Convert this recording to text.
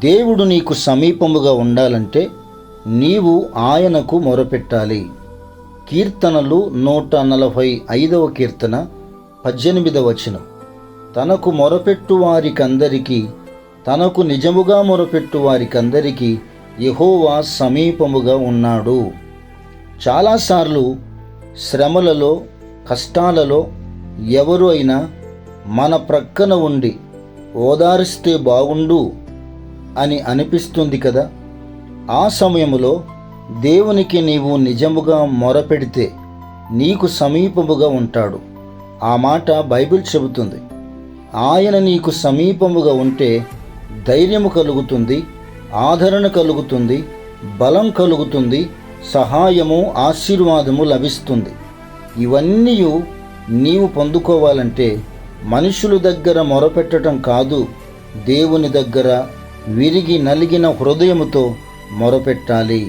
దేవుడు నీకు సమీపముగా ఉండాలంటే నీవు ఆయనకు మొరపెట్టాలి. కీర్తనలు 145వ కీర్తన 18వ వచనం. తనకు మొరపెట్టు వారికందరికీ, తనకు నిజముగా మొరపెట్టు వారికందరికీ యెహోవా సమీపముగా ఉన్నాడు. చాలాసార్లు శ్రమలలో, కష్టాలలో ఎవరు అయినా మన ప్రక్కన ఉండి ఓదారిస్తే బాగుండు అని అనిపిస్తుంది కదా. ఆ సమయంలో దేవునికి నీవు నిజముగా మొరపెడితే నీకు సమీపముగా ఉంటాడు. ఆ మాట బైబిల్ చెబుతుంది. ఆయన నీకు సమీపముగా ఉంటే ధైర్యము కలుగుతుంది, ఆదరణ కలుగుతుంది, బలం కలుగుతుంది, సహాయము, ఆశీర్వాదము లభిస్తుంది. ఇవన్నీ నీవు పొందుకోవాలంటే మనుషుల దగ్గర మొరపెట్టడం కాదు, దేవుని దగ్గర విరిగి నలిగిన హృదయముతో మొరపెట్టాలి.